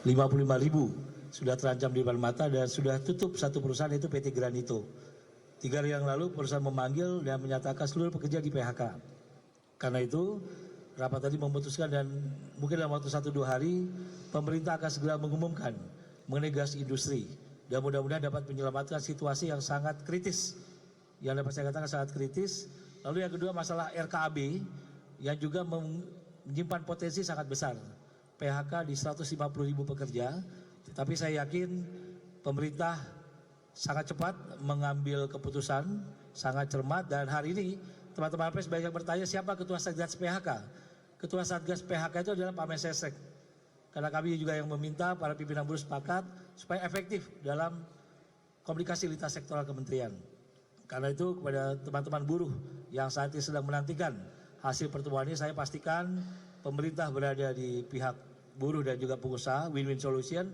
55.000 sudah terancam di depan mata dan sudah tutup satu perusahaan, itu PT Granito. 3 hari yang lalu perusahaan memanggil dan menyatakan seluruh pekerja di PHK. Karena itu rapat tadi memutuskan dan mungkin dalam waktu 1-2 hari pemerintah akan segera mengumumkan mengenai gas industri. Dan mudah-mudahan dapat menyelamatkan situasi yang sangat kritis. Yang dapat saya katakan sangat kritis. Lalu yang kedua masalah RKAB yang juga menyimpan potensi sangat besar. PHK di 150.000 pekerja. Tapi saya yakin pemerintah sangat cepat mengambil keputusan, sangat cermat, dan hari ini teman-teman pers banyak bertanya siapa ketua Satgas PHK. Ketua Satgas PHK itu adalah Pak Mensesnek. Karena kami juga yang meminta para pimpinan buruh sepakat supaya efektif dalam komunikasi lintas sektoral kementerian. Karena itu kepada teman-teman buruh yang saat ini sedang menantikan hasil pertemuan ini, saya pastikan pemerintah berada di pihak buruh dan juga pengusaha, win-win solution.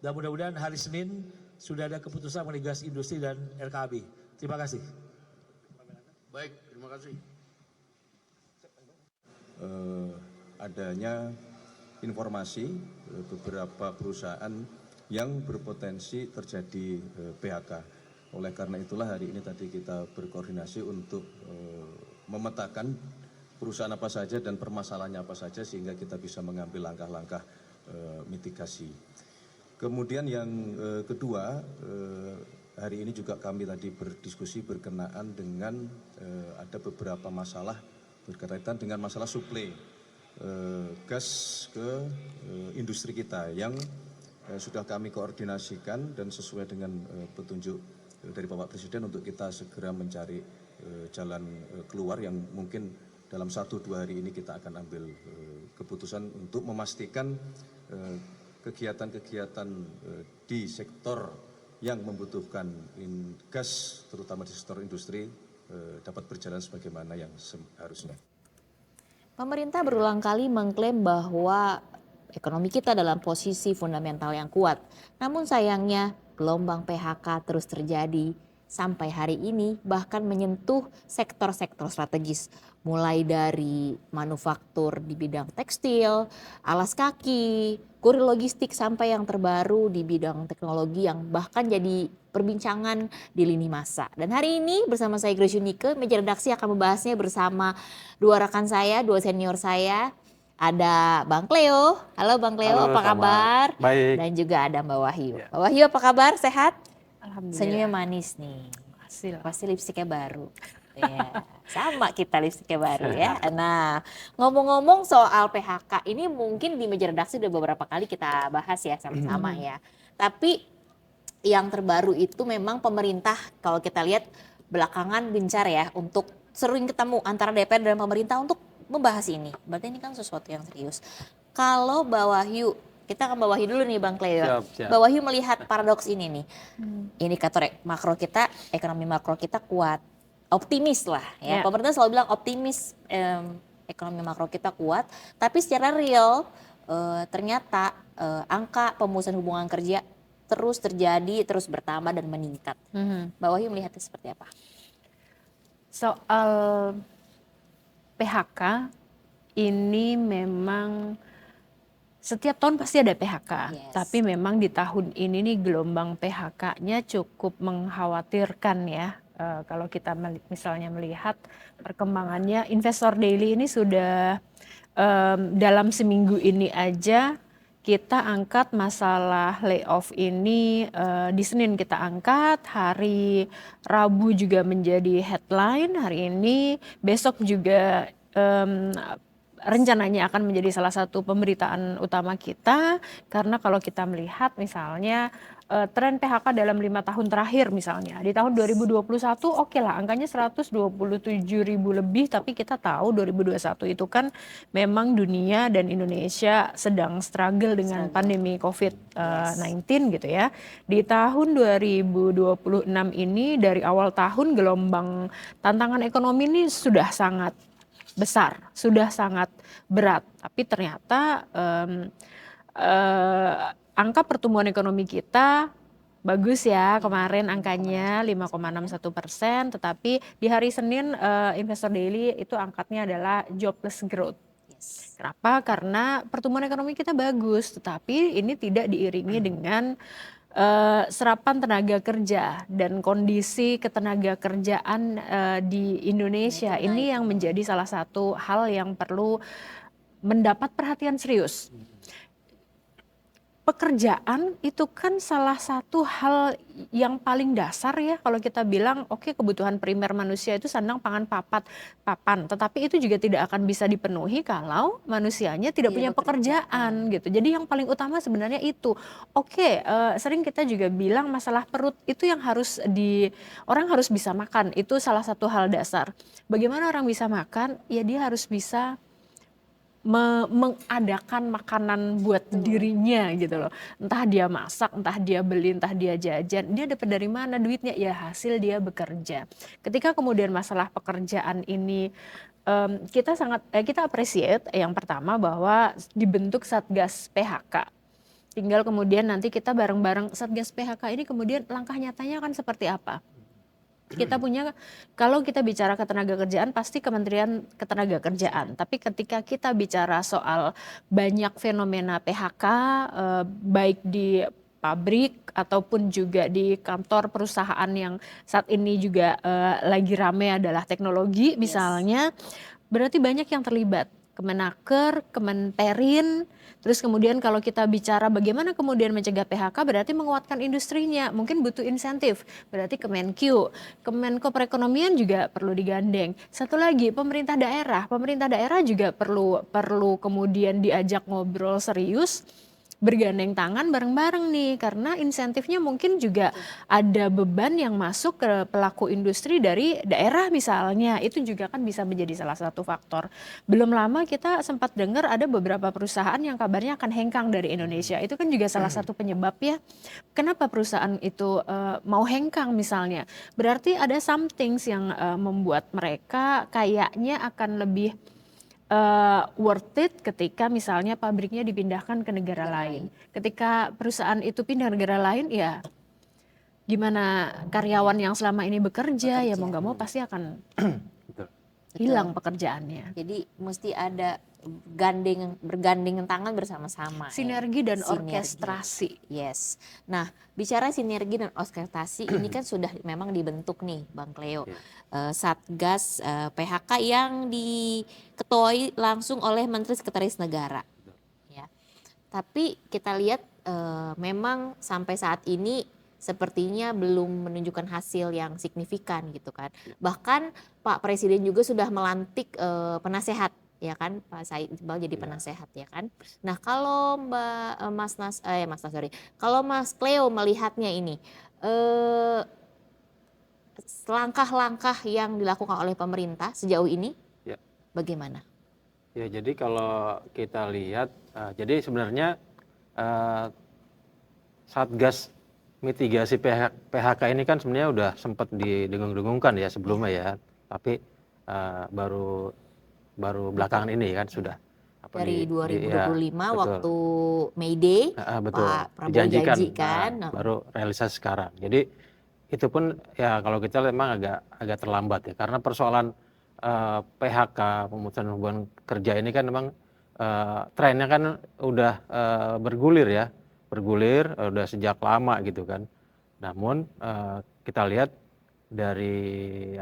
Dan mudah-mudahan hari Senin sudah ada keputusan mengenai gas industri dan RKAB. Terima kasih. Baik, terima kasih. Adanya informasi beberapa perusahaan yang berpotensi terjadi PHK. Oleh karena itulah hari ini tadi kita berkoordinasi untuk memetakan perusahaan apa saja dan permasalahannya apa saja sehingga kita bisa mengambil langkah-langkah mitigasi. Kemudian yang kedua, hari ini juga kami tadi berdiskusi berkenaan dengan ada beberapa masalah berkaitan dengan masalah suplai gas ke industri kita yang sudah kami koordinasikan dan sesuai dengan petunjuk dari Bapak Presiden untuk kita segera mencari jalan keluar yang mungkin dalam 1-2 hari ini kita akan ambil keputusan untuk memastikan kegiatan-kegiatan di sektor yang membutuhkan gas, terutama di sektor industri, dapat berjalan sebagaimana yang seharusnya. Pemerintah berulang kali mengklaim bahwa ekonomi kita dalam posisi fundamental yang kuat. Namun sayangnya gelombang PHK terus terjadi sampai hari ini, bahkan menyentuh sektor-sektor strategis. Mulai dari manufaktur di bidang tekstil, alas kaki, kurir logistik, sampai yang terbaru di bidang teknologi yang bahkan jadi perbincangan di lini masa. Dan hari ini bersama saya Grace Yunike, meja redaksi akan membahasnya bersama dua rekan saya, dua senior saya. Ada Bang Cleo. Halo Bang Cleo, Halo, apa kabar? Baik. Dan juga ada Mbak Wahyu. Ya. Mbak Wahyu apa kabar? Sehat? Alhamdulillah. Senyumnya manis nih. Pasti lipstiknya baru. Ya, sama kita lipstiknya baru ya. Nah, ngomong-ngomong soal PHK ini mungkin di meja redaksi udah beberapa kali kita bahas ya sama-sama ya. Tapi yang terbaru itu memang pemerintah kalau kita lihat belakangan gencar ya untuk sering ketemu antara DPR dan pemerintah untuk membahas ini. Berarti ini kan sesuatu yang serius. Kalau Mbak Wahyu, kita akan Mbak Wahyu dulu nih Bang Cleo. Siap. Mbak Wahyu melihat paradoks ini nih. Indikator makro kita, ekonomi makro kita kuat. Optimis lah ya. Pemerintah selalu bilang optimis ekonomi makro kita kuat. Tapi secara real ternyata angka pemutusan hubungan kerja terus terjadi, terus bertambah dan meningkat. Mbak Wahyu melihatnya seperti apa? Soal PHK ini memang setiap tahun pasti ada PHK, tapi memang di tahun ini nih gelombang PHK-nya cukup mengkhawatirkan ya. Kalau kita misalnya melihat perkembangannya, Investor Daily ini sudah dalam seminggu ini aja kita angkat masalah layoff ini, di Senin kita angkat, hari Rabu juga menjadi headline hari ini, besok juga rencananya akan menjadi salah satu pemberitaan utama kita, karena kalau kita melihat misalnya tren PHK dalam 5 tahun terakhir misalnya, di tahun 2021 oke lah angkanya 127.000 lebih, tapi kita tahu 2021 itu kan memang dunia dan Indonesia sedang struggle dengan pandemi COVID-19 gitu ya. Di tahun 2026 ini dari awal tahun gelombang tantangan ekonomi ini sudah sangat besar, sudah sangat berat, tapi ternyata angka pertumbuhan ekonomi kita bagus ya, kemarin angkanya 5,61%, tetapi di hari Senin Investor Daily itu angkatnya adalah jobless growth. Yes. Kenapa? Karena pertumbuhan ekonomi kita bagus, tetapi ini tidak diiringi dengan serapan tenaga kerja dan kondisi ketenaga kerjaan di Indonesia. Nah, itu Ini naik. yang menjadi salah satu hal yang perlu mendapat perhatian serius. Pekerjaan itu kan salah satu hal yang paling dasar ya, kalau kita bilang oke, kebutuhan primer manusia itu sandang, pangan, papan, tetapi itu juga tidak akan bisa dipenuhi kalau manusianya tidak Tidak punya bekerja. pekerjaan gitu. Jadi yang paling utama sebenarnya itu. Oke, sering kita juga bilang masalah perut itu yang orang harus bisa makan, itu salah satu hal dasar. Bagaimana orang bisa makan? Ya dia harus bisa mengadakan makanan buat dirinya gitu loh. Entah dia masak, entah dia beli, entah dia jajan. Dia dapat dari mana duitnya? Ya hasil dia bekerja. Ketika kemudian masalah pekerjaan ini kita appreciate yang pertama bahwa dibentuk Satgas PHK. Tinggal kemudian nanti kita bareng-bareng Satgas PHK ini kemudian langkah nyatanya kan seperti apa? Kita punya, kalau kita bicara ketenagakerjaan pasti Kementerian Ketenagakerjaan, tapi ketika kita bicara soal banyak fenomena PHK baik di pabrik ataupun juga di kantor perusahaan yang saat ini juga lagi rame adalah teknologi misalnya, berarti banyak yang terlibat. Kemenaker, Kemenperin, terus kemudian kalau kita bicara bagaimana kemudian mencegah PHK berarti menguatkan industrinya, mungkin butuh insentif, berarti Kemenq, Kemenko Perekonomian juga perlu digandeng. Satu lagi pemerintah daerah juga perlu kemudian diajak ngobrol serius, bergandeng tangan bareng-bareng nih, karena insentifnya mungkin juga ada beban yang masuk ke pelaku industri dari daerah misalnya, itu juga kan bisa menjadi salah satu faktor. Belum lama kita sempat dengar ada beberapa perusahaan yang kabarnya akan hengkang dari Indonesia, itu kan juga salah satu penyebab ya. Kenapa perusahaan itu mau hengkang misalnya? Berarti ada something yang membuat mereka kayaknya akan lebih worth it ketika misalnya pabriknya dipindahkan ke negara lain. Ketika perusahaan itu pindah ke negara lain, ya gimana karyawan yang selama ini bekerja, ya mau nggak mau pasti akan hilang pekerjaannya. Jadi mesti ada bergandengan tangan bersama-sama. Sinergi dan Sinergi. orkestrasi. Yes. Nah, bicara sinergi dan orkestrasi ini kan sudah memang dibentuk nih, Bang Cleo. Satgas PHK yang diketuai langsung oleh Menteri Sekretaris Negara. Ya. Tapi kita lihat memang sampai saat ini sepertinya belum menunjukkan hasil yang signifikan gitu kan. Bahkan Pak Presiden juga sudah melantik penasehat, ya kan, Pak Said Iqbal jadi penasehat, ya kan. Nah, kalau kalau Mas Cleo melihatnya ini langkah-langkah yang dilakukan oleh pemerintah sejauh ini bagaimana? Ya, jadi kalau kita lihat, jadi sebenarnya Satgas mitigasi PHK ini kan sebenarnya udah sempat didengung-dengungkan ya sebelumnya ya, tapi baru belakangan ini kan sudah dari 2025 betul. waktu May Day Betul. Pak Prabowo Dijanjikan, janjikan baru realisasi sekarang. Jadi itu pun ya kalau kita memang agak terlambat ya, karena persoalan PHK, pemutusan hubungan kerja ini kan memang trennya kan udah bergulir udah sejak lama gitu kan. Namun kita lihat dari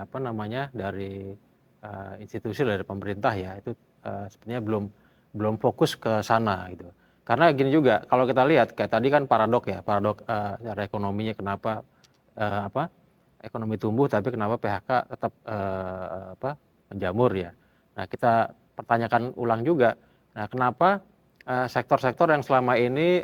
dari institusi dari pemerintah ya, itu sebenarnya belum fokus ke sana gitu. Karena gini juga, kalau kita lihat kayak tadi kan paradok secara ekonominya, kenapa ekonomi tumbuh tapi kenapa PHK tetap menjamur ya. Nah, kita pertanyakan ulang juga, nah kenapa sektor-sektor yang selama ini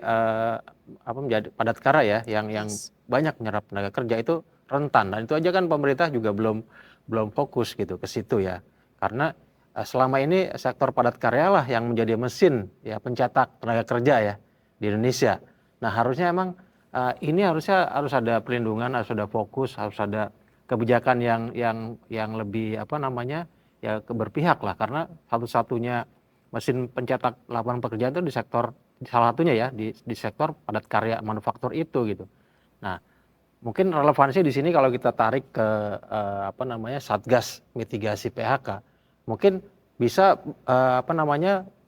menjadi padat karya ya, yang banyak menyerap tenaga kerja itu rentan, dan itu aja kan pemerintah juga belum fokus gitu ke situ ya, karena selama ini sektor padat karya lah yang menjadi mesin ya pencetak tenaga kerja ya di Indonesia. Nah, harusnya emang ini harus ada pelindungan, harus ada fokus, harus ada kebijakan yang lebih ya berpihak lah, karena satu-satunya mesin pencetak lapangan pekerjaan itu di sektor, salah satunya ya di sektor padat karya manufaktur itu gitu. Nah, mungkin relevansi di sini kalau kita tarik ke Satgas mitigasi PHK, mungkin bisa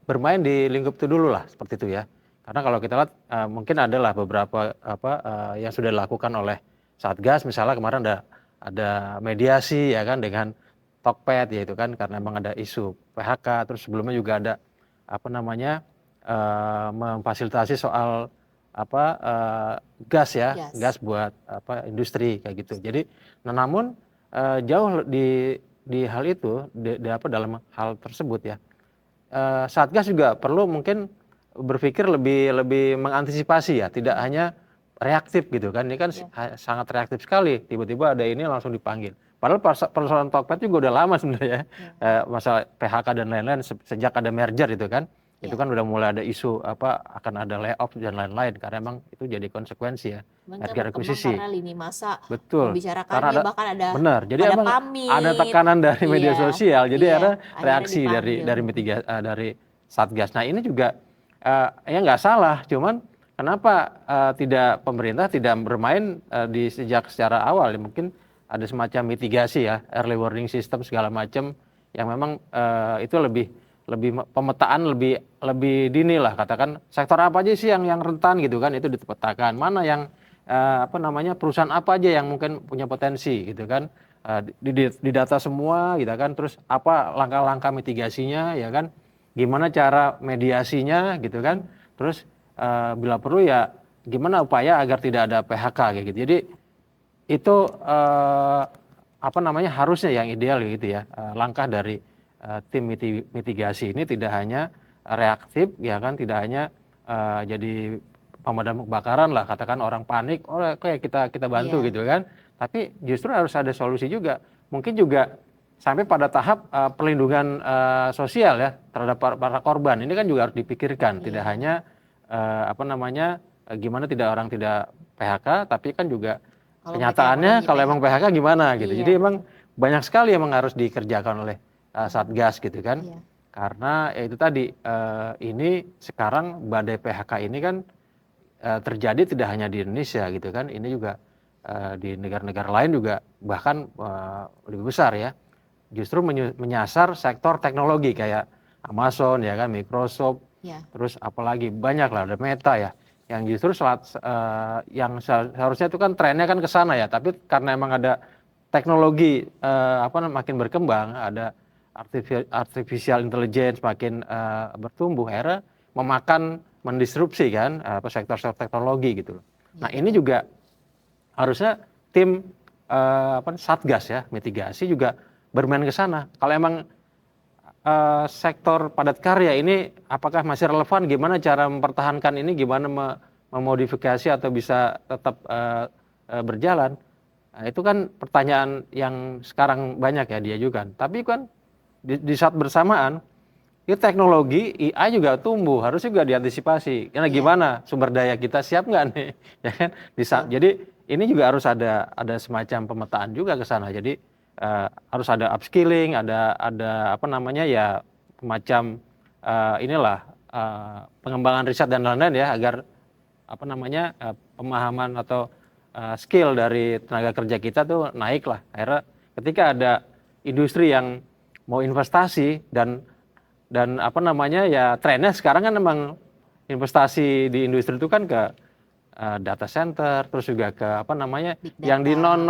bermain di lingkup itu dulu lah, seperti itu ya. Karena kalau kita lihat mungkin adalah beberapa yang sudah dilakukan oleh Satgas, misalnya kemarin ada mediasi ya kan dengan Tokped, yaitu kan karena memang ada isu PHK, terus sebelumnya juga ada memfasilitasi soal gas ya, gas buat industri kayak gitu. Jadi namun jauh di hal itu dalam hal tersebut ya, Satgas juga perlu mungkin berpikir lebih mengantisipasi ya, tidak hanya reaktif gitu kan. Ini kan sangat reaktif sekali, tiba-tiba ada ini langsung dipanggil. Padahal persoalan Tokped juga udah lama sebenarnya ya. Masalah PHK dan lain-lain sejak ada merger itu kan. Itu kan udah mulai ada isu akan ada layoff dan lain-lain, karena emang itu jadi konsekuensi ya. Merger akuisisi. Karena lini masa Betul. membicarakannya, bahkan ada benar. Jadi emang pamit. ada tekanan dari media sosial. Jadi ada reaksi dipanggil. dari Satgas. Nah, ini juga ya nggak salah, cuman kenapa pemerintah tidak bermain di sejak secara awal? Mungkin ada semacam mitigasi ya, early warning system segala macam yang memang itu lebih pemetaan lebih dini lah, katakan sektor apa aja sih yang rentan gitu kan, itu dipetakan. Mana yang perusahaan apa aja yang mungkin punya potensi gitu kan, di data semua gitu kan, terus apa langkah-langkah mitigasinya ya kan, gimana cara mediasinya gitu kan, terus bila perlu ya gimana upaya agar tidak ada PHK kayak gitu. Jadi itu harusnya yang ideal gitu ya, langkah dari tim mitigasi ini tidak hanya reaktif ya kan, tidak hanya jadi pemadam kebakaran lah, katakan orang panik, kayak kita bantu gitu kan, tapi justru harus ada solusi juga. Mungkin juga sampai pada tahap perlindungan sosial ya terhadap para korban, ini kan juga harus dipikirkan. Tidak hanya gimana orang tidak PHK, tapi kan juga kenyataannya kalau emang PHK gimana gitu. Jadi emang banyak sekali emang harus dikerjakan oleh Satgas gitu kan. Karena ya itu tadi, ini sekarang badai PHK ini kan terjadi tidak hanya di Indonesia gitu kan, ini juga di negara-negara lain juga bahkan lebih besar ya. Justru menyasar sektor teknologi kayak Amazon ya kan, Microsoft, terus apalagi banyak lah, ada Meta ya, yang justru yang seharusnya itu kan trennya kan ke sana ya, tapi karena emang ada teknologi makin berkembang, ada artificial intelligence makin bertumbuh, akhirnya mendisrupsi kan sektor-sektor teknologi gitu loh. Nah, ini juga harusnya tim Satgas ya, mitigasi juga bermain ke sana. Kalau emang sektor padat karya ini apakah masih relevan, gimana cara mempertahankan ini, gimana memodifikasi atau bisa tetap berjalan. Nah, itu kan pertanyaan yang sekarang banyak ya diajukan. Tapi kan di saat bersamaan itu teknologi AI juga tumbuh, harus juga diantisipasi. Karena gimana sumber daya kita siap nggak nih, ya kan? Jadi ini juga harus ada semacam pemetaan juga ke sana. Jadi harus ada upskilling, ada semacam pengembangan riset dan lain-lain ya, agar pemahaman atau skill dari tenaga kerja kita tuh naik lah. Akhirnya ketika ada industri yang mau investasi dan trennya sekarang kan memang investasi di industri itu kan ke data center, terus juga ke yang di non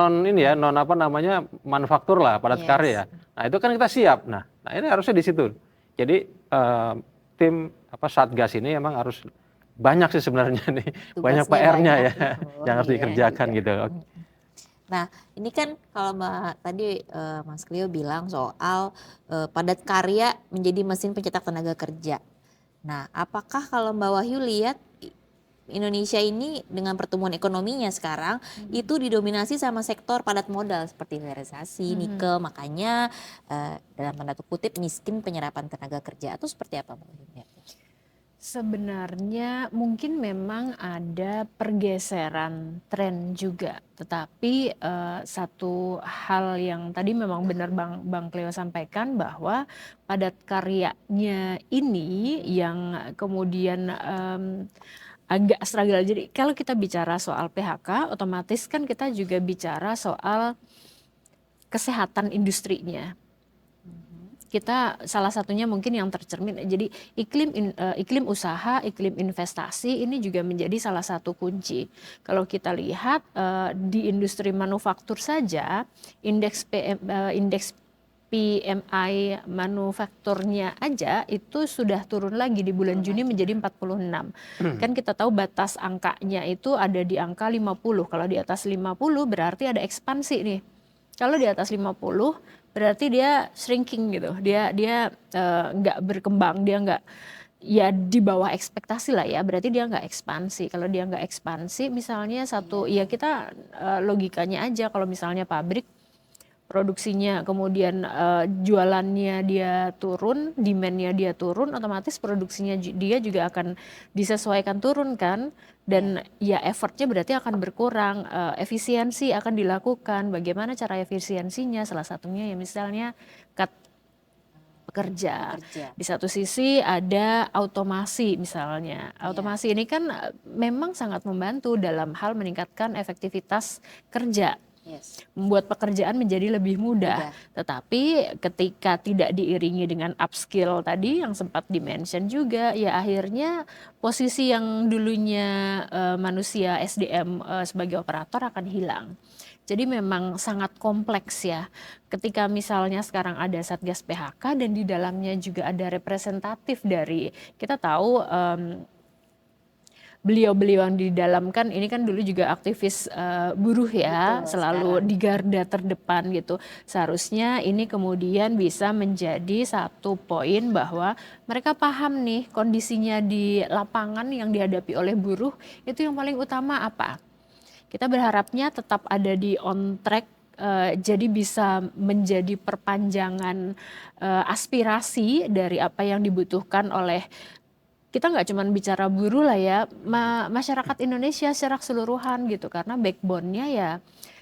manufaktur lah, padat karya. Nah, itu kan kita siap. Nah ini harusnya di situ. Jadi tim Satgas ini emang harus banyak sih sebenarnya nih, banyak PR-nya ya yang harus dikerjakan gitu. Nah, ini kan kalau tadi Mas Clio bilang soal padat karya menjadi mesin pencetak tenaga kerja. Nah, apakah kalau Mbak Wahyu lihat Indonesia ini dengan pertumbuhan ekonominya sekarang itu didominasi sama sektor padat modal seperti hilirisasi, nikel, makanya dalam tanda kutip miskin penyerapan tenaga kerja, atau seperti apa Mbak Wahyu? Sebenarnya mungkin memang ada pergeseran tren juga, tetapi satu hal yang tadi memang benar Bang Clio sampaikan, bahwa padat karyanya ini yang kemudian agak struggle. Jadi kalau kita bicara soal PHK, otomatis kan kita juga bicara soal kesehatan industrinya. kita salah satunya mungkin yang tercermin. Jadi iklim usaha, iklim investasi ini juga menjadi salah satu kunci. Kalau kita lihat di industri manufaktur saja, indeks PMI manufakturnya aja itu sudah turun lagi di bulan Juni menjadi 46. Kan kita tahu batas angkanya itu ada di angka 50. Kalau di atas 50 berarti ada ekspansi nih. Kalau di atas 50 berarti dia shrinking gitu. Dia nggak berkembang, dia nggak, ya di bawah ekspektasi lah ya, berarti dia nggak ekspansi. Kalau dia nggak ekspansi misalnya satu, ya kita logikanya aja kalau misalnya pabrik produksinya kemudian jualannya dia turun, demand-nya dia turun, otomatis produksinya dia juga akan disesuaikan turun kan, dan ya effortnya berarti akan berkurang, efisiensi akan dilakukan. Bagaimana cara efisiensinya? Salah satunya ya misalnya cut pekerja. Di satu sisi ada otomasi misalnya. Otomasi ini kan memang sangat membantu dalam hal meningkatkan efektivitas kerja. Membuat pekerjaan menjadi lebih mudah. Tetapi ketika tidak diiringi dengan upskill tadi yang sempat dimention juga, ya akhirnya posisi yang dulunya manusia SDM sebagai operator akan hilang. Jadi memang sangat kompleks ya. Ketika misalnya sekarang ada Satgas PHK dan di dalamnya juga ada representatif dari, kita tahu beliau-beliau yang di dalam kan ini kan dulu juga aktivis buruh ya. Betul, selalu sekarang di garda terdepan gitu. Seharusnya ini kemudian bisa menjadi satu poin bahwa mereka paham nih kondisinya di lapangan yang dihadapi oleh buruh, itu yang paling utama apa. Kita berharapnya tetap ada di on track, jadi bisa menjadi perpanjangan aspirasi dari apa yang dibutuhkan oleh, kita nggak cuma bicara buruh lah ya, masyarakat Indonesia secara keseluruhan gitu, karena backbone-nya ya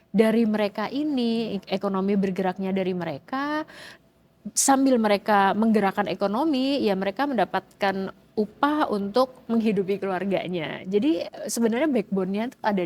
dari mereka ini, ekonomi bergeraknya dari mereka, sambil mereka menggerakkan ekonomi ya mereka mendapatkan upah untuk menghidupi keluarganya. Jadi sebenarnya backbone-nya itu ada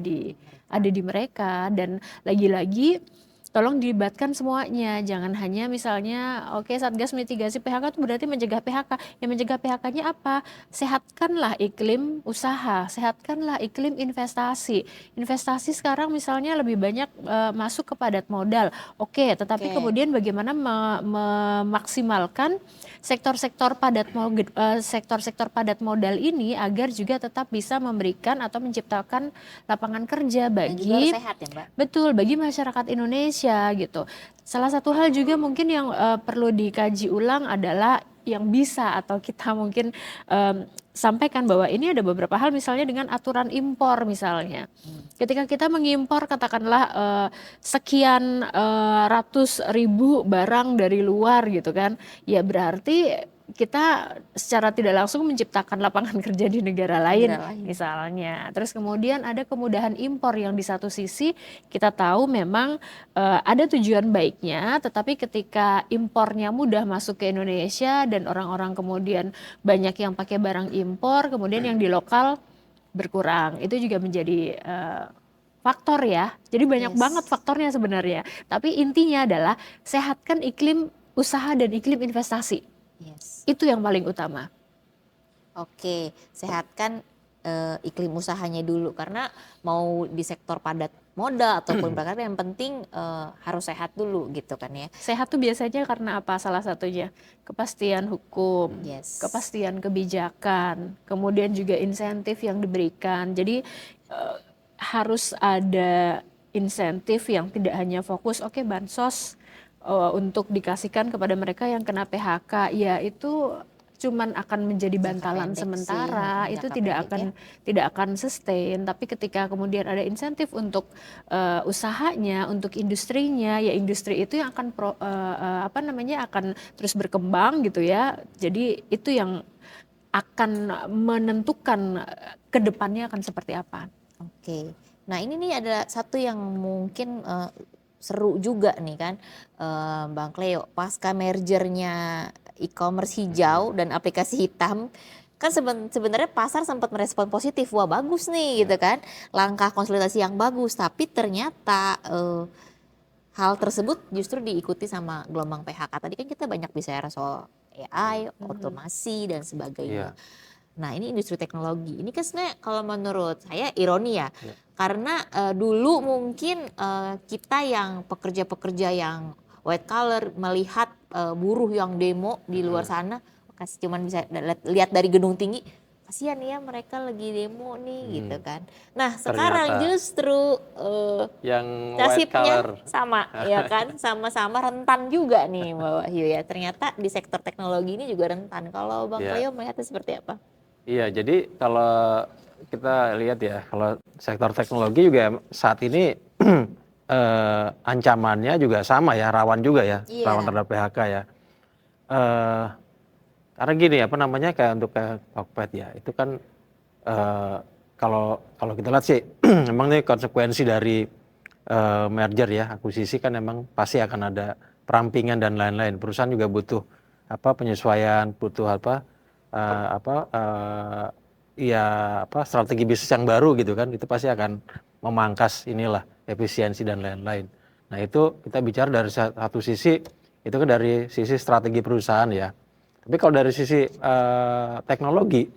di mereka, dan lagi-lagi tolong dilibatkan semuanya, jangan hanya misalnya oke Satgas mitigasi PHK itu berarti mencegah PHK. Yang mencegah PHK-nya apa? Sehatkanlah iklim usaha, sehatkanlah iklim investasi. Investasi sekarang misalnya lebih banyak masuk ke padat modal. Oke, tetapi kemudian bagaimana memaksimalkan sektor-sektor padat modal ini agar juga tetap bisa memberikan atau menciptakan lapangan kerja bagi, sehat ya, Mbak? Betul, bagi masyarakat Indonesia gitu. Salah satu hal juga mungkin yang perlu dikaji ulang adalah yang bisa atau kita mungkin sampaikan bahwa ini ada beberapa hal misalnya dengan aturan impor misalnya. Ketika kita mengimpor katakanlah sekian ratus ribu barang dari luar gitu kan, ya berarti kita secara tidak langsung menciptakan lapangan kerja di negara lain misalnya. Terus kemudian ada kemudahan impor yang di satu sisi kita tahu memang ada tujuan baiknya, tetapi ketika impornya mudah masuk ke Indonesia dan orang-orang kemudian banyak yang pakai barang impor, kemudian yang di lokal berkurang, itu juga menjadi faktor ya. Jadi banyak banget faktornya sebenarnya. Tapi intinya adalah sehatkan iklim usaha dan iklim investasi. Itu yang paling utama. Oke, sehatkan iklim usahanya dulu, karena mau di sektor padat modal ataupun berkarya yang penting harus sehat dulu gitu kan ya. Sehat tuh biasanya karena apa? Salah satunya kepastian hukum, kepastian kebijakan, kemudian juga insentif yang diberikan. Jadi harus ada insentif yang tidak hanya fokus oke bansos untuk dikasihkan kepada mereka yang kena PHK, ya itu cuman akan menjadi bantalan sementara, itu tidak akan sustain. Tapi ketika kemudian ada insentif untuk usahanya, untuk industrinya, ya industri itu yang akan akan terus berkembang gitu ya. Jadi itu yang akan menentukan ke depannya akan seperti apa. Oke. Nah, ini nih ada satu yang mungkin seru juga nih kan, Bang Cleo, pasca mergernya e-commerce hijau dan aplikasi hitam, kan sebenarnya pasar sempat merespon positif, wah bagus nih gitu kan, langkah konsolidasi yang bagus, tapi ternyata hal tersebut justru diikuti sama gelombang PHK. Tadi kan kita banyak bicara soal AI, otomasi dan sebagainya. Iya. Nah, ini industri teknologi. Ini kan sebenarnya kalau menurut saya ironi ya. Iya. Karena dulu mungkin kita yang pekerja-pekerja yang white collar melihat buruh yang demo di luar sana, kasih cuman bisa lihat dari gedung tinggi, kasihan ya mereka lagi demo nih gitu kan. Nah, sekarang Ternyata justru yang white nasibnya collar, sama ya kan, sama-sama rentan juga nih Mbak Wahyu ya. Ternyata di sektor teknologi ini juga rentan. Kalau Bang ya. Cleo melihatnya seperti apa? Iya, jadi kalau kita lihat ya, kalau sektor teknologi juga saat ini ancamannya juga sama ya, rawan juga ya, rawan Iya. terhadap PHK ya. Eh, karena gini apa namanya kayak untuk kayak Tokped ya, itu kan kalau kalau kita lihat sih, memang ini konsekuensi dari merger ya, akuisisi kan memang pasti akan ada perampingan dan lain-lain. Perusahaan juga butuh penyesuaian, butuh ya strategi bisnis yang baru gitu kan, itu pasti akan memangkas inilah efisiensi dan lain-lain. Nah itu kita bicara dari satu sisi, itu kan dari sisi strategi perusahaan ya. Tapi kalau dari sisi teknologi,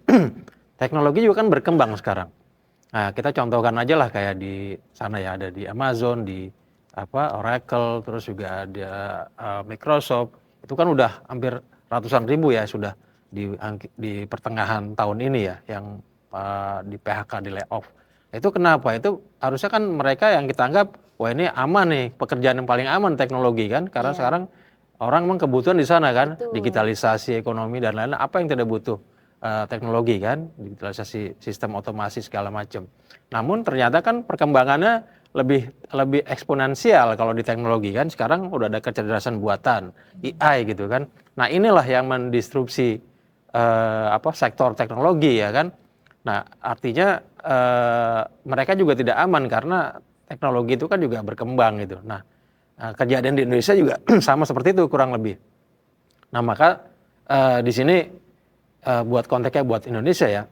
teknologi juga kan berkembang sekarang. Nah kita contohkan aja lah kayak di sana ya, ada di Amazon, di Oracle, terus juga ada Microsoft, itu kan udah hampir ratusan ribu ya sudah di pertengahan tahun ini ya yang di PHK, di layoff. Itu kenapa? Itu harusnya kan mereka yang kita anggap wah ini aman nih, pekerjaan yang paling aman teknologi kan, karena Iya. sekarang orang memang kebutuhan di sana kan, Betul. digitalisasi ekonomi dan lain-lain, apa yang tidak butuh teknologi kan, digitalisasi sistem otomasi segala macam. Namun ternyata kan perkembangannya lebih eksponensial kalau di teknologi kan, sekarang udah ada kecerdasan buatan, AI gitu kan. Nah inilah yang mendisrupsi sektor teknologi ya kan. Nah artinya mereka juga tidak aman karena teknologi itu kan juga berkembang gitu. Nah kejadian di Indonesia juga sama seperti itu kurang lebih. Nah maka di sini buat konteksnya buat Indonesia ya,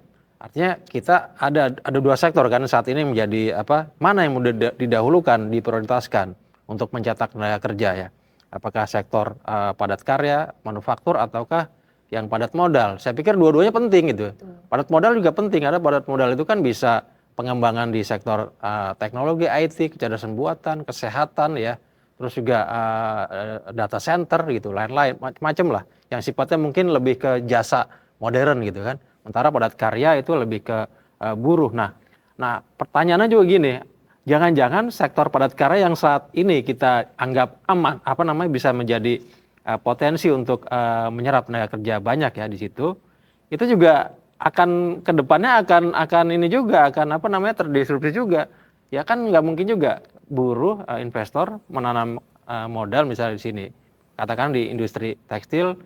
artinya kita ada dua sektor kan saat ini menjadi mana yang mudah didahulukan, diprioritaskan untuk mencetak tenaga kerja ya. Apakah sektor padat karya, manufaktur ataukah yang padat modal? Saya pikir dua-duanya penting gitu. Padat modal juga penting, karena padat modal itu kan bisa pengembangan di sektor teknologi, IT, kecerdasan buatan, kesehatan ya, terus juga data center gitu, lain-lain macam-macam lah, yang sifatnya mungkin lebih ke jasa modern gitu kan. Sementara padat karya itu lebih ke buruh. Nah, pertanyaannya juga gini, jangan-jangan sektor padat karya yang saat ini kita anggap aman, bisa menjadi potensi untuk menyerap tenaga kerja banyak ya di situ, itu juga akan kedepannya akan ini juga akan terdisrupsi juga. Ya kan nggak mungkin juga buruh investor menanam modal misalnya di sini, katakan di industri tekstil,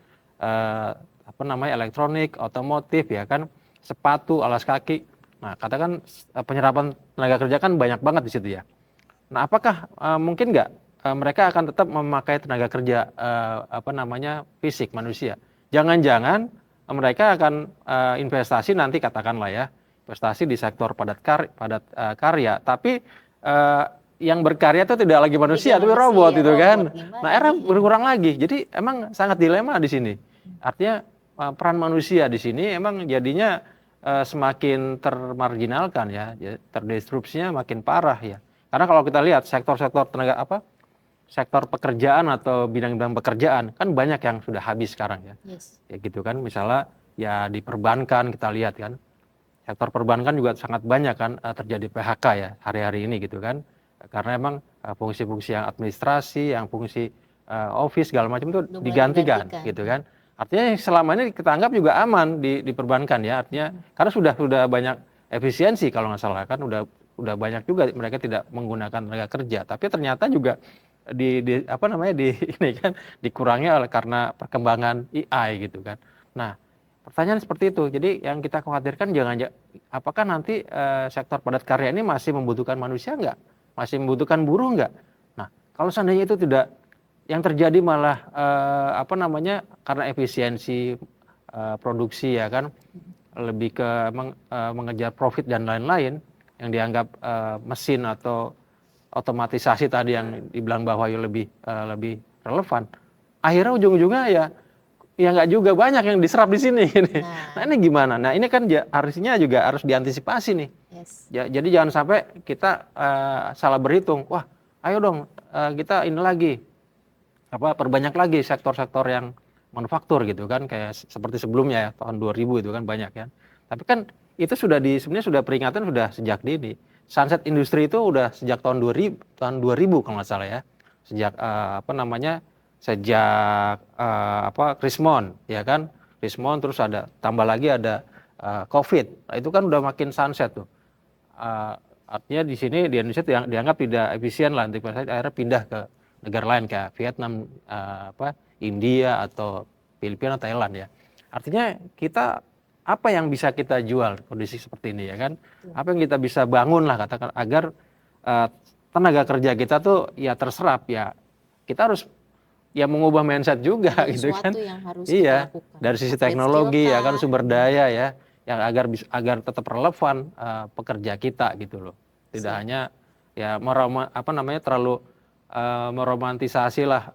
elektronik, otomotif ya kan, sepatu, alas kaki. Nah katakan penyerapan tenaga kerja kan banyak banget di situ ya. Nah apakah mungkin nggak mereka akan tetap memakai tenaga kerja fisik manusia? Jangan-jangan mereka akan investasi nanti katakanlah ya, investasi di sektor padat karya, tapi yang berkarya itu tidak lagi manusia, tapi robot itu kan. Nah era berkurang lagi, jadi emang sangat dilema di sini. Artinya peran manusia di sini emang jadinya semakin termarginalkan ya, terdisrupsinya makin parah ya. Karena kalau kita lihat sektor-sektor sektor pekerjaan atau bidang-bidang pekerjaan kan banyak yang sudah habis sekarang ya. Yes. Ya gitu kan, misalnya ya di perbankan kita lihat kan, sektor perbankan juga sangat banyak kan terjadi PHK ya hari-hari ini gitu kan, karena emang fungsi-fungsi yang administrasi, yang fungsi office segala macam itu digantikan gitu kan. Artinya selama ini kita anggap juga aman di perbankan ya, artinya karena sudah banyak efisiensi kalau nggak salah kan, udah banyak juga mereka tidak menggunakan tenaga kerja, tapi ternyata juga ini kan dikurangi karena perkembangan AI gitu kan. Nah pertanyaan seperti itu, jadi yang kita khawatirkan apakah nanti sektor padat karya ini masih membutuhkan manusia nggak, masih membutuhkan buruh nggak? Nah kalau seandainya itu tidak, yang terjadi malah karena efisiensi produksi ya kan, lebih ke mengejar profit dan lain-lain, yang dianggap mesin atau otomatisasi tadi yang dibilang Mbak Wahyu lebih relevan, akhirnya ujung-ujungnya ya nggak juga banyak yang diserap di sini. Nah ini gimana? Nah ini kan harusnya juga harus diantisipasi nih. Yes. Jadi jangan sampai kita salah berhitung. Wah, ayo dong kita ini lagi perbanyak lagi sektor-sektor yang manufaktur gitu kan, kayak seperti sebelumnya ya tahun 2000 itu kan banyak ya. Tapi kan itu sebenarnya sudah peringatan sudah sejak dini. Sunset industri itu udah sejak tahun 2000 kalau nggak salah ya. Sejak sejak Krismon ya kan. Krismon terus tambah lagi ada COVID. Nah, itu kan udah makin sunset tuh. Artinya di sini di Indonesia dianggap tidak efisien lah, akhirnya pindah ke negara lain kayak Vietnam, India atau Filipina, Thailand ya. Artinya kita apa yang bisa kita jual kondisi seperti ini ya kan? Apa yang kita bisa bangun lah katakan agar tenaga kerja kita tuh ya terserap ya. Kita harus ya mengubah mindset juga gitu kan. Yang harus iya, kita lakukan. dari sisi teknologi ya kan, sumber daya ya, yang agar tetap relevan pekerja kita gitu loh. Tidak hanya ya terlalu meromantisasi lah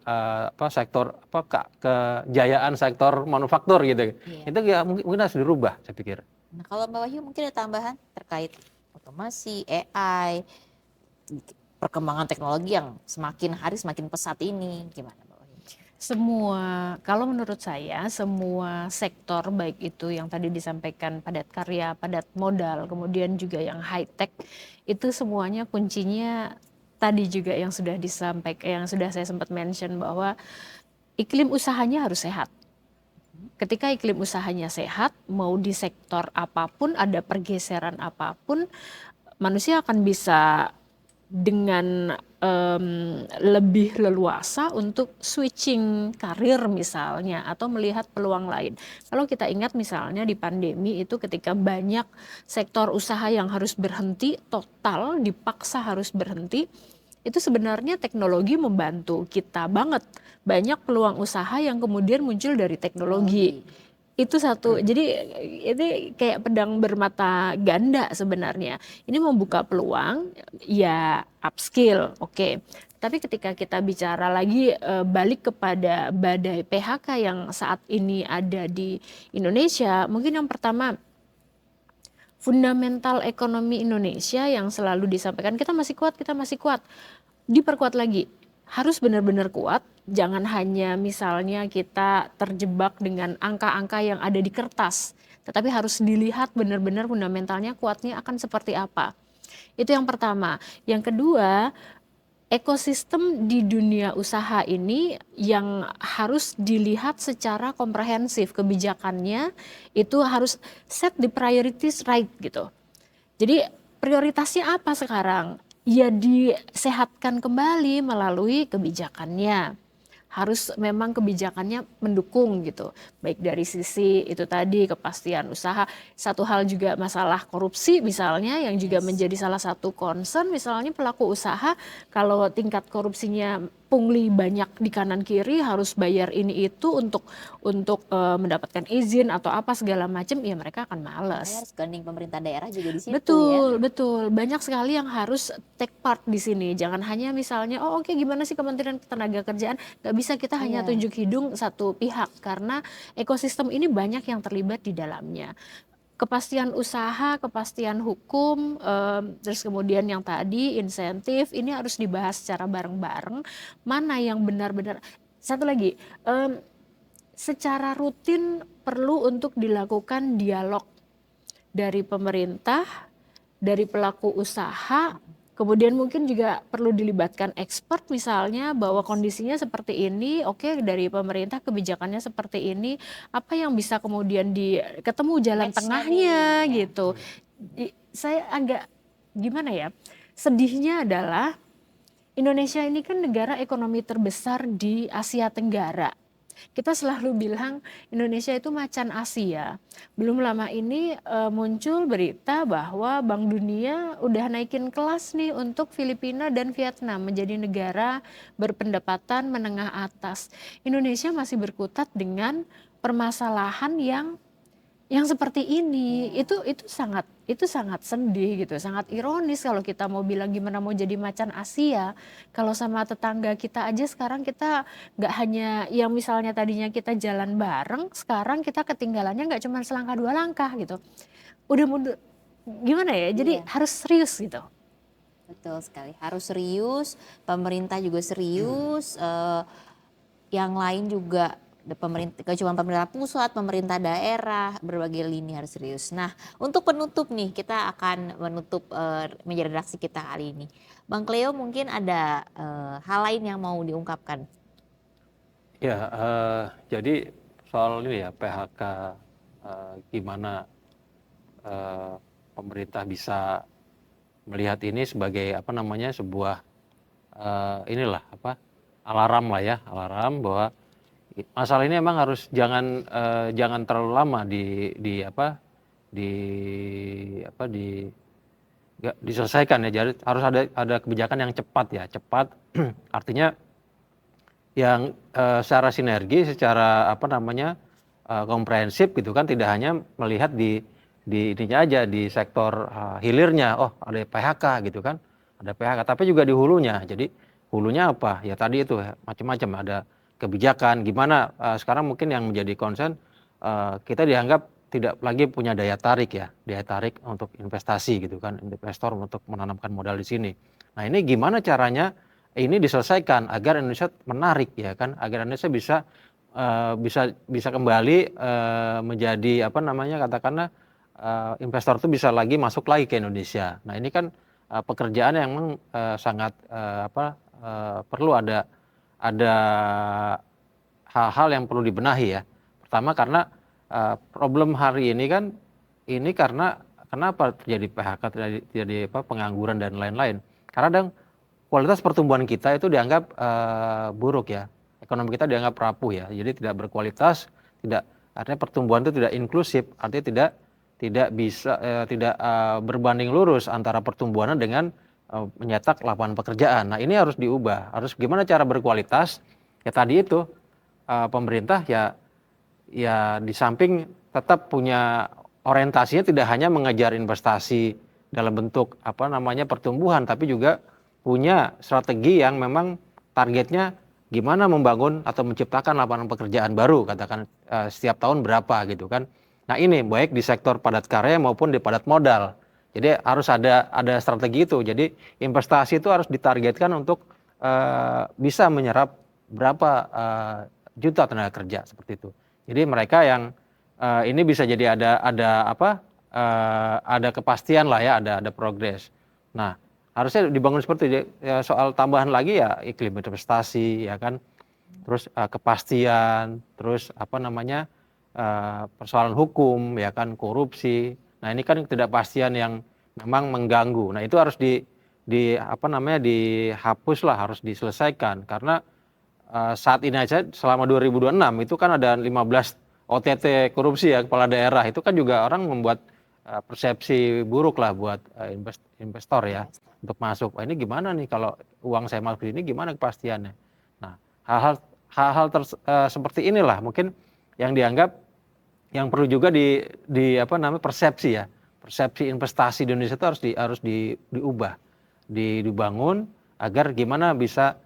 sektor kejayaan sektor manufaktur gitu. Iya. Itu ya mungkin harus dirubah saya pikir. Nah, kalau Mbak Wahyu mungkin ada tambahan terkait otomasi, AI, perkembangan teknologi yang semakin hari semakin pesat ini, gimana Mbak Wahyu? Kalau menurut saya semua sektor baik itu yang tadi disampaikan padat karya, padat modal, kemudian juga yang high tech, itu semuanya kuncinya tadi juga yang sudah disampaikan, yang sudah saya sempat mention bahwa iklim usahanya harus sehat. Ketika iklim usahanya sehat, mau di sektor apapun, ada pergeseran apapun, manusia akan bisa dengan lebih leluasa untuk switching karir misalnya, atau melihat peluang lain. Kalau kita ingat misalnya di pandemi itu ketika banyak sektor usaha yang harus berhenti total, dipaksa harus berhenti, itu sebenarnya teknologi membantu kita banget. Banyak peluang usaha yang kemudian muncul dari teknologi. Itu satu, jadi ini kayak pedang bermata ganda sebenarnya. Ini membuka peluang, ya upskill, oke. Tapi ketika kita bicara lagi balik kepada badai PHK yang saat ini ada di Indonesia, mungkin yang pertama, fundamental ekonomi Indonesia yang selalu disampaikan, kita masih kuat, diperkuat lagi. Harus benar-benar kuat, jangan hanya misalnya kita terjebak dengan angka-angka yang ada di kertas, tetapi harus dilihat benar-benar fundamentalnya kuatnya akan seperti apa. Itu yang pertama. Yang kedua, ekosistem di dunia usaha ini yang harus dilihat secara komprehensif, kebijakannya itu harus set the priorities right gitu. Jadi prioritasnya apa sekarang? Ya disehatkan kembali melalui kebijakannya. Harus memang kebijakannya mendukung gitu. Baik dari sisi itu tadi kepastian usaha. Satu hal juga masalah korupsi misalnya yang juga menjadi salah satu concern. Misalnya pelaku usaha kalau tingkat korupsinya pungli banyak di kanan kiri, harus bayar ini itu untuk mendapatkan izin atau apa segala macam, ya mereka akan malas. Harus gandeng pemerintah daerah juga di situ Betul, betul. Banyak sekali yang harus take part di sini. Jangan hanya misalnya, oke, gimana sih Kementerian Ketenagakerjaan? Gak bisa kita hanya tunjuk hidung satu pihak, karena ekosistem ini banyak yang terlibat di dalamnya. Kepastian usaha, kepastian hukum, terus kemudian yang tadi insentif, ini harus dibahas secara bareng-bareng. Mana yang benar-benar, satu lagi, secara rutin perlu untuk dilakukan dialog dari pemerintah, dari pelaku usaha, kemudian mungkin juga perlu dilibatkan expert misalnya bahwa kondisinya seperti ini, oke, dari pemerintah kebijakannya seperti ini, apa yang bisa kemudian ketemu jalan tengahnya gitu. Saya agak gimana ya, sedihnya adalah Indonesia ini kan negara ekonomi terbesar di Asia Tenggara. Kita selalu bilang Indonesia itu macan Asia. Belum lama ini muncul berita bahwa Bank Dunia udah naikin kelas nih untuk Filipina dan Vietnam menjadi negara berpendapatan menengah atas. Indonesia masih berkutat dengan permasalahan yang yang seperti ini. Itu sangat sedih gitu, sangat ironis kalau kita mau bilang gimana mau jadi macan Asia, kalau sama tetangga kita aja sekarang kita nggak hanya yang misalnya tadinya kita jalan bareng, sekarang kita ketinggalannya nggak cuma selangkah 2 langkah gitu. Udah mundur, gimana ya, jadi Iya. harus serius gitu. Betul sekali, harus serius, pemerintah juga serius, yang lain juga, pemerintah, gak cuma pemerintah pusat, pemerintah daerah, berbagai lini harus serius. Nah, untuk penutup nih, kita akan menutup meja redaksi kita kali ini. Bang Cleo mungkin ada hal lain yang mau diungkapkan? Ya, jadi soal ini ya PHK, gimana pemerintah bisa melihat ini sebagai apa namanya sebuah inilah apa alarm lah ya, alarm bahwa masalah ini emang harus jangan terlalu lama di apa di apa di nggak diselesaikan ya. Jadi harus ada kebijakan yang cepat ya, cepat artinya yang secara sinergi, secara apa namanya komprehensif gitu kan, tidak hanya melihat di ininya aja di sektor hilirnya, oh ada PHK gitu kan, ada PHK, tapi juga di hulunya. Jadi hulunya apa? Ya tadi itu macam-macam, ada kebijakan gimana sekarang mungkin yang menjadi concern kita dianggap tidak lagi punya daya tarik ya, daya tarik untuk investasi gitu kan, investor untuk menanamkan modal di sini. Nah ini gimana caranya ini diselesaikan agar Indonesia menarik ya kan, agar Indonesia bisa kembali menjadi apa namanya katakanlah investor itu bisa lagi masuk lagi ke Indonesia. Nah ini kan pekerjaan yang memang sangat perlu ada hal-hal yang perlu dibenahi ya. Pertama karena problem hari ini kan ini karena kenapa terjadi PHK, terjadi pengangguran dan lain-lain. Karena kualitas pertumbuhan kita itu dianggap buruk ya. Ekonomi kita dianggap rapuh ya. Jadi tidak berkualitas, artinya pertumbuhan itu tidak inklusif, artinya tidak bisa tidak berbanding lurus antara pertumbuhannya dengan mencetak lapangan pekerjaan. Nah, ini harus diubah. Harus gimana cara berkualitas? Ya tadi itu pemerintah ya di samping tetap punya orientasinya tidak hanya mengejar investasi dalam bentuk apa namanya pertumbuhan, tapi juga punya strategi yang memang targetnya gimana membangun atau menciptakan lapangan pekerjaan baru, katakan setiap tahun berapa gitu kan. Nah ini baik di sektor padat karya maupun di padat modal. Jadi harus ada strategi itu. Jadi investasi itu harus ditargetkan untuk bisa menyerap berapa juta tenaga kerja seperti itu. Jadi mereka yang ini bisa jadi ada kepastian lah ya, ada progres. Nah harusnya dibangun seperti itu. Ya, soal tambahan lagi ya iklim investasi ya kan, terus kepastian, terus apa namanya persoalan hukum ya kan, korupsi. Nah ini kan ketidakpastian yang memang mengganggu. Nah itu harus dihapus lah, harus diselesaikan karena saat ini aja selama 2026 itu kan ada 15 OTT korupsi ya, kepala daerah itu kan juga orang membuat persepsi buruk lah buat investor ya untuk masuk. Wah, ini gimana nih kalau uang saya masuk di sini, gimana kepastiannya? Nah hal-hal seperti inilah mungkin yang dianggap yang perlu juga persepsi ya, persepsi investasi di Indonesia itu harus diubah, dibangun agar gimana bisa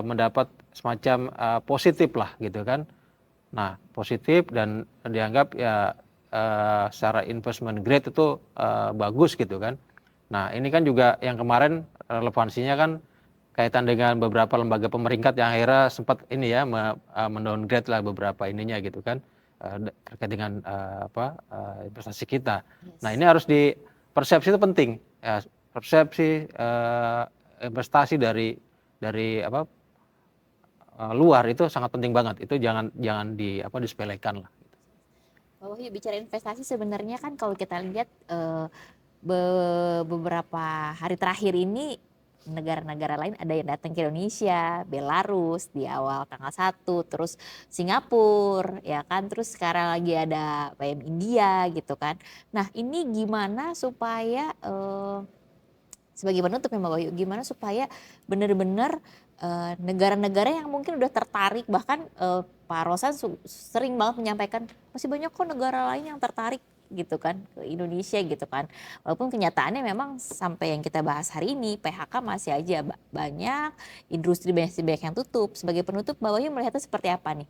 mendapat semacam positif lah gitu kan. Nah positif dan dianggap ya secara investment grade itu bagus gitu kan. Nah ini kan juga yang kemarin relevansinya kan kaitan dengan beberapa lembaga pemerintah yang akhirnya sempat ini ya mendowngrade lah beberapa ininya gitu kan terkait dengan investasi kita. Yes. Nah ini harus persepsi itu penting ya, persepsi investasi dari luar itu sangat penting banget. Itu jangan disepelekan lah. Bahwa bicara investasi sebenarnya kan kalau kita lihat beberapa hari terakhir ini negara-negara lain ada yang datang ke Indonesia, Belarus di awal tanggal 1, terus Singapura ya kan, terus sekarang lagi ada India gitu kan. Nah ini gimana supaya sebagai penutup ya Mbak Wahyu, gimana supaya benar-benar negara-negara yang mungkin udah tertarik bahkan Pak Rosan sering banget menyampaikan masih banyak kok negara lain yang tertarik gitu kan ke Indonesia gitu kan. Walaupun kenyataannya memang sampai yang kita bahas hari ini PHK masih aja banyak, industri banyak yang tutup. Sebagai penutup, Mbak Wahyu melihatnya seperti apa nih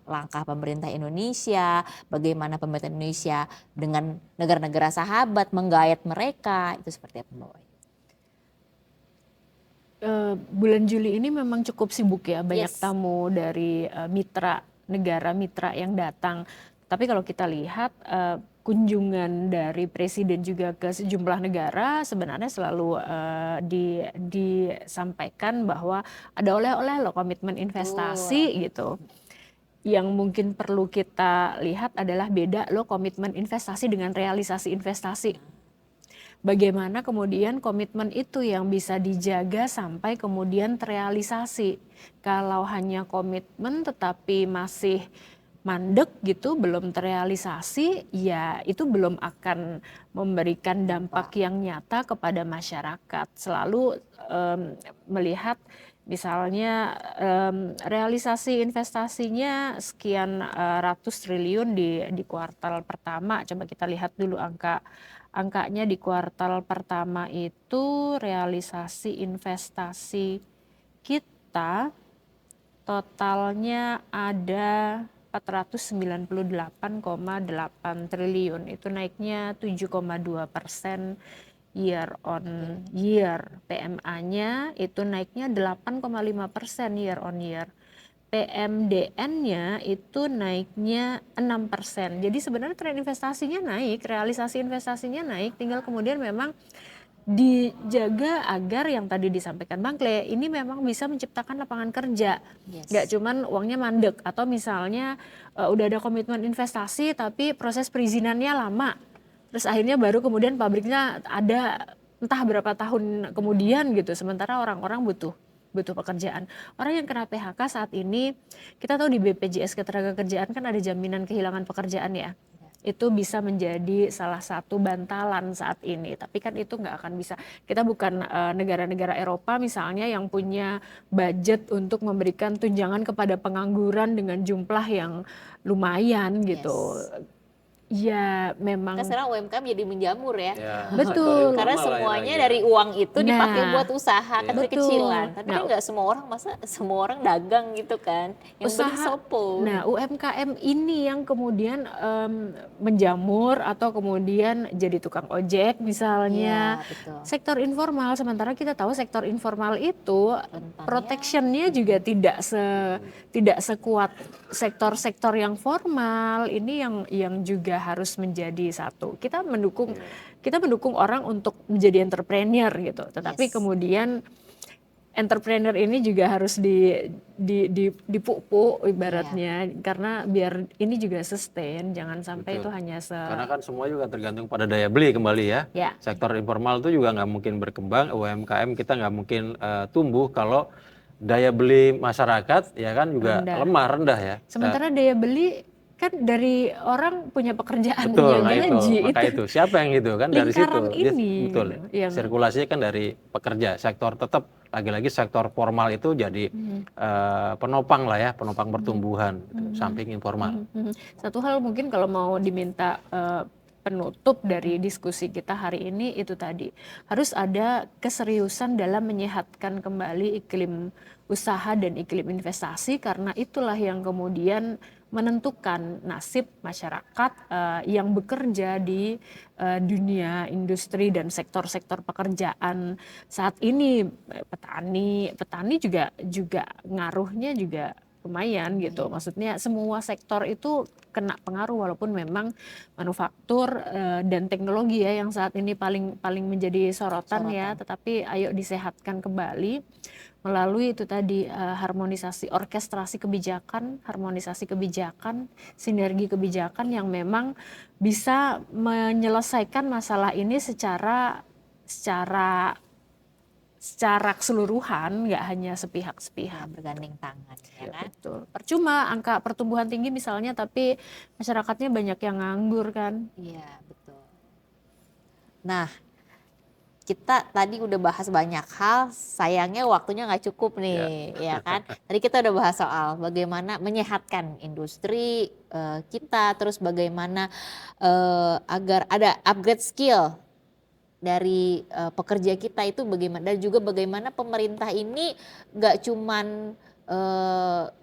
langkah pemerintah Indonesia, bagaimana pemerintah Indonesia dengan negara-negara sahabat menggayat mereka, itu seperti apa Mbak Wahyu? Bulan Juli ini memang cukup sibuk ya, banyak Yes. tamu dari negara mitra yang datang. Tapi kalau kita lihat kunjungan dari presiden juga ke sejumlah negara sebenarnya selalu disampaikan bahwa ada oleh-oleh loh komitmen investasi gitu. Yang mungkin perlu kita lihat adalah beda loh komitmen investasi dengan realisasi investasi. Bagaimana kemudian komitmen itu yang bisa dijaga sampai kemudian terrealisasi. Kalau hanya komitmen tetapi masih mandek gitu, belum terrealisasi, ya itu belum akan memberikan dampak yang nyata kepada masyarakat. Selalu melihat misalnya realisasi investasinya sekian ratus triliun di kuartal pertama. Coba kita lihat dulu angkanya di kuartal pertama itu realisasi investasi kita totalnya ada 498,8 triliun. Itu naiknya 7,2% year on year. PMA-nya itu naiknya 8,5% year on year. PMDN-nya itu naiknya 6%. Jadi sebenarnya tren investasinya naik, realisasi investasinya naik, tinggal kemudian memang dijaga agar yang tadi disampaikan Bang Kle ini memang bisa menciptakan lapangan kerja. Yes. Nggak cuman uangnya mandek atau misalnya udah ada komitmen investasi tapi proses perizinannya lama. Terus akhirnya baru kemudian pabriknya ada entah berapa tahun kemudian gitu. Sementara orang-orang butuh pekerjaan. Orang yang kena PHK saat ini, kita tahu di BPJS Ketenagakerjaan kan ada jaminan kehilangan pekerjaan ya. Itu bisa menjadi salah satu bantalan saat ini. Tapi kan itu nggak akan bisa. Kita bukan negara-negara Eropa misalnya yang punya budget untuk memberikan tunjangan kepada pengangguran dengan jumlah yang lumayan gitu. Ya memang. Karena sekarang UMKM jadi menjamur ya. Betul. Karena semuanya dari uang itu dipakai Nah, buat usaha kecil-kecilan. betul. Tapi Nah, kan nggak semua orang, masa semua orang dagang gitu kan. Yang beli usaha. sopo. Nah, UMKM ini yang kemudian menjamur atau kemudian jadi tukang ojek misalnya. Iya, betul. Sektor informal, sementara kita tahu sektor informal itu Rentannya. protectionnya juga tidak sekuat sektor-sektor yang formal. Ini yang juga harus menjadi satu. Kita mendukung orang untuk menjadi entrepreneur gitu. Tetapi Yes. kemudian entrepreneur ini juga harus dipupuk ibaratnya karena biar ini juga sustain, jangan sampai Betul. itu hanya Karena kan semua juga tergantung pada daya beli kembali ya. Ya. Sektor informal itu juga nggak mungkin berkembang, UMKM kita nggak mungkin tumbuh kalau daya beli masyarakat ya kan juga rendah ya. Sementara daya beli kan dari orang punya pekerjaan, Betul, punya nah gaji, maka itu siapa yang itu kan dari situ. lingkaran ini Betul. yang Sirkulasinya kan dari pekerja, sektor tetap lagi-lagi sektor formal itu jadi penopang lah ya, penopang pertumbuhan gitu, samping informal. Satu hal mungkin kalau mau diminta penutup dari diskusi kita hari ini itu tadi, harus ada keseriusan dalam menyehatkan kembali iklim usaha dan iklim investasi, karena itulah yang kemudian menentukan nasib masyarakat yang bekerja di dunia industri dan sektor-sektor pekerjaan saat ini. Petani juga ngaruhnya juga lumayan gitu. Maksudnya semua sektor itu kena pengaruh, walaupun memang manufaktur dan teknologi ya yang saat ini paling menjadi sorotan ya, tetapi ayo disehatkan kembali melalui itu tadi harmonisasi, orkestrasi kebijakan, harmonisasi kebijakan, sinergi kebijakan yang memang bisa menyelesaikan masalah ini secara keseluruhan, nggak hanya sepihak-sepihak. Bergandeng tangan ya kan. Betul. Percuma angka pertumbuhan tinggi misalnya tapi masyarakatnya banyak yang nganggur kan. Iya, betul. Nah, kita tadi udah bahas banyak hal, sayangnya waktunya nggak cukup nih, ya kan? Tadi kita udah bahas soal bagaimana menyehatkan industri kita, terus bagaimana agar ada upgrade skill dari pekerja kita itu bagaimana, dan juga bagaimana pemerintah ini nggak cuman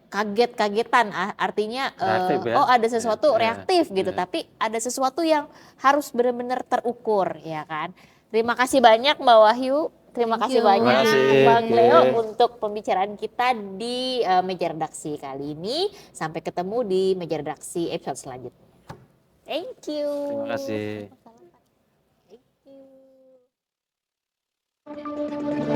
kaget-kagetan, artinya Reaktif ya. oh ada sesuatu Iya, reaktif gitu, iya. tapi ada sesuatu yang harus benar-benar terukur, ya kan? Terima kasih banyak Mbak Wahyu, terima Thank kasih you. banyak Terima kasih. Bang Leo Oke. untuk pembicaraan kita di meja redaksi kali ini. Sampai ketemu di meja redaksi episode selanjutnya. Thank you. Terima kasih. Thank you.